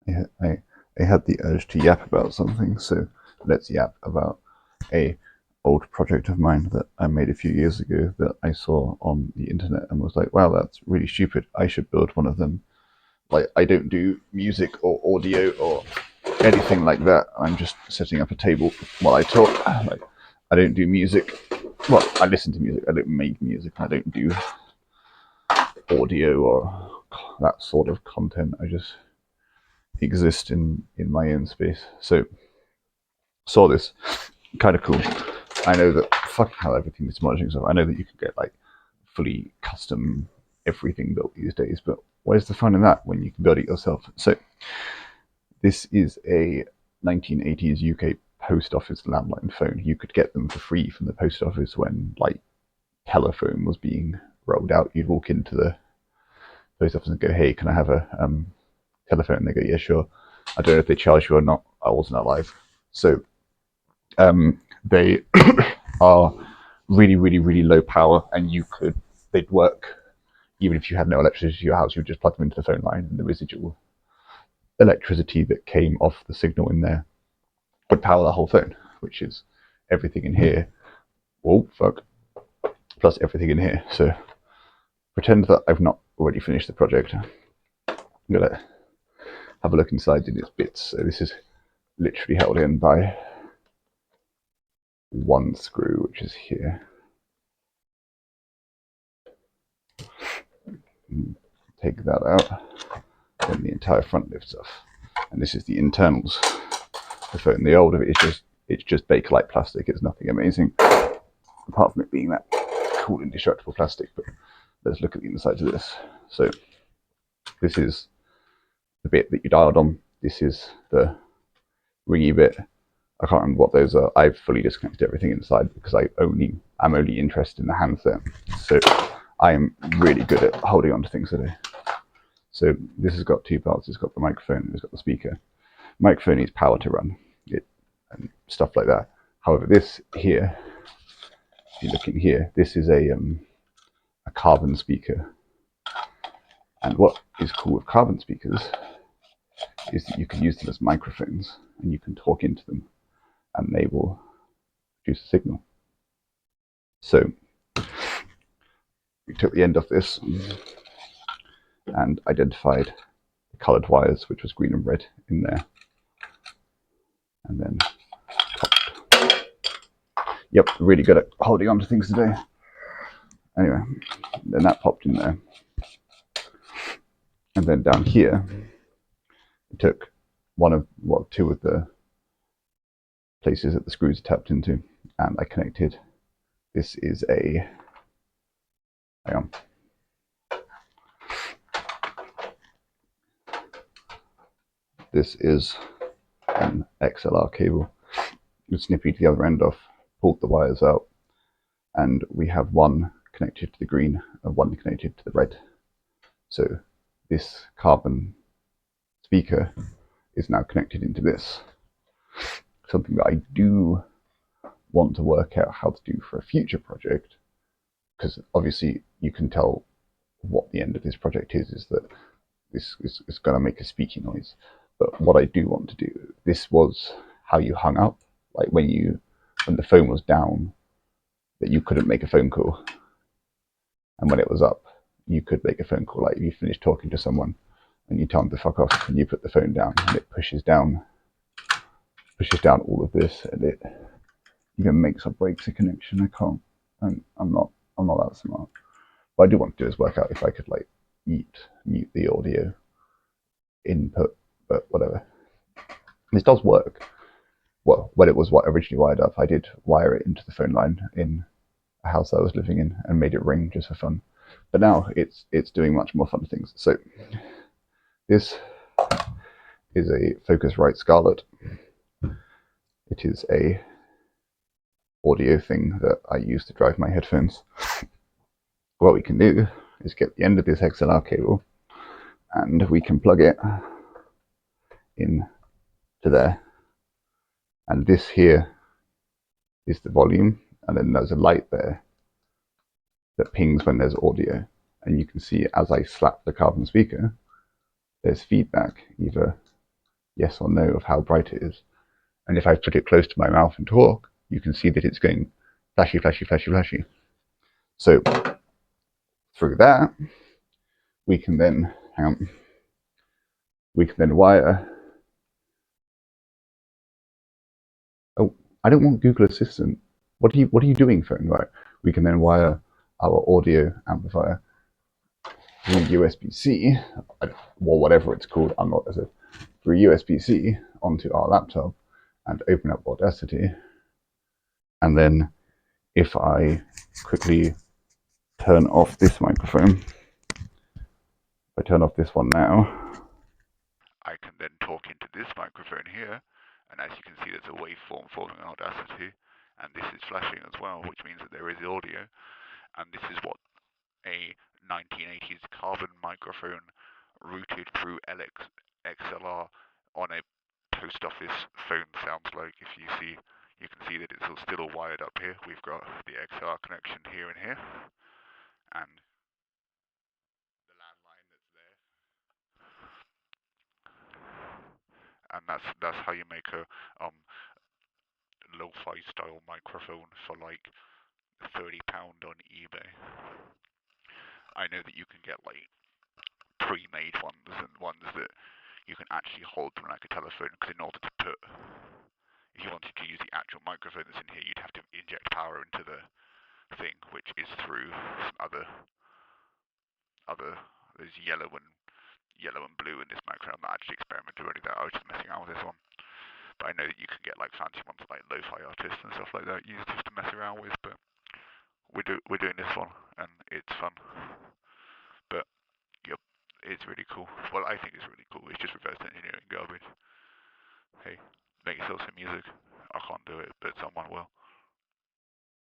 I had the urge to yap about something, so let's yap about a old project of mine that I made a few years ago that I saw on the internet and was like, wow, that's really stupid. I should build one of them. Like, I don't do music or audio or anything like that. I'm just setting up a table while I talk. Like, I don't do music. Well, I listen to music. I don't make music. I don't do audio or that sort of content. I just exist in my own space. So saw this, kind of cool. I know that fucking hell everything is smudging stuff. I know that you can get like fully custom everything built these days, but where's the fun in that when you can build it yourself? So this is a 1980s UK post office landline phone. You could get them for free from the post office when like telephone was being rolled out. You'd walk into the post office and go, "Hey, can I have a telephone?" And they go, "Yeah, sure." I don't know if they charge you or not. I wasn't alive, so they are really, really, really low power, and they'd work even if you had no electricity to your house. You would just plug them into the phone line, and the residual electricity that came off the signal in there would power the whole phone, which is everything in here. Oh fuck! Plus everything in here. So pretend that I've not already finished the project. I'm gonna have a look inside in its bits. So this is literally held in by one screw, which is here. Take that out, then the entire front lifts off, and this is the internals. The phone, the old of it is just Bakelite plastic. It's nothing amazing, apart from it being that cool indestructible plastic. But let's look at the inside of this. So this is the bit that you dialed on. This is the ringy bit. I can't remember what those are. I've fully disconnected everything inside because I'm only interested in the handset. So I am really good at holding on to things today. So this has got two parts. It's got the microphone, it's got the speaker. Microphone needs power to run it and stuff like that. However, this here, if you look in here, this is a carbon speaker. And what is cool with carbon speakers is that you can use them as microphones and you can talk into them and they will produce a signal. So we took the end of this and identified the colored wires, which was green and red in there. And then popped. Yep, really good at holding on to things today. Anyway, then that popped in there. And then down here, we took two of the places that the screws are tapped into, and I connected. This is a, hang on. This is an XLR cable. You snip the other end off, pulled the wires out, and we have one connected to the green and one connected to the red. So this carbon speaker is now connected into this. Something that I do want to work out how to do for a future project, because obviously you can tell what the end of this project is that this is going to make a speaking noise. But what I do want to do, this was how you hung up, like when the phone was down, that you couldn't make a phone call, and when it was up, you could make a phone call. Like if you finish talking to someone and you tell them to fuck off, and you put the phone down, and it pushes down all of this, and it even makes or breaks a connection. I can't. I'm not that smart. What I do want to do is work out if I could like mute the audio input, but whatever. This does work. Well, when it was originally wired up, I did wire it into the phone line in a house I was living in and made it ring just for fun. But now it's doing much more fun things. So this is a Focusrite Scarlett. It is a audio thing that I use to drive my headphones. What we can do is get the end of this XLR cable and we can plug it in to there. And this here is the volume, and then there's a light there that pings when there's audio. And you can see as I slap the carbon speaker, there's feedback either yes or no of how bright it is. And if I put it close to my mouth and talk, you can see that it's going flashy, flashy, flashy, flashy. So through that, we can then we can then wire. Oh, I don't want Google Assistant. What are you doing, phone? Right. We can then wire our audio amplifier through USB-C, or whatever it's called. I'm not as a through USB-C onto our laptop and open up Audacity. And then if I quickly turn off this microphone, if I turn off this one now, I can then talk into this microphone here, and as you can see, there's a waveform forming in Audacity, and this is flashing as well, which means that there is audio, and this is what a 1980s carbon microphone routed through XLR on a post office phone sounds like. If you see, you can see that it's still all wired up here. We've got the XLR connection here and here, and the landline that's there, and that's how you make a lo-fi style microphone for like £30 on eBay. I know that you can get like pre-made ones and ones that you can actually hold them like a telephone, because in order to put, if you wanted to use the actual microphone that's in here, you'd have to inject power into the thing, which is through some other there's yellow and blue in this microphone. I'm not actually experimenting or anything. I was just messing around with this one. But I know that you can get like fancy ones like lo-fi artists and stuff like that used just to mess around with. But we're doing this one, and it's fun. But yep, it's really cool. Well, I think it's really cool. It's just reverse engineering garbage. Hey, make yourself some music. I can't do it, but someone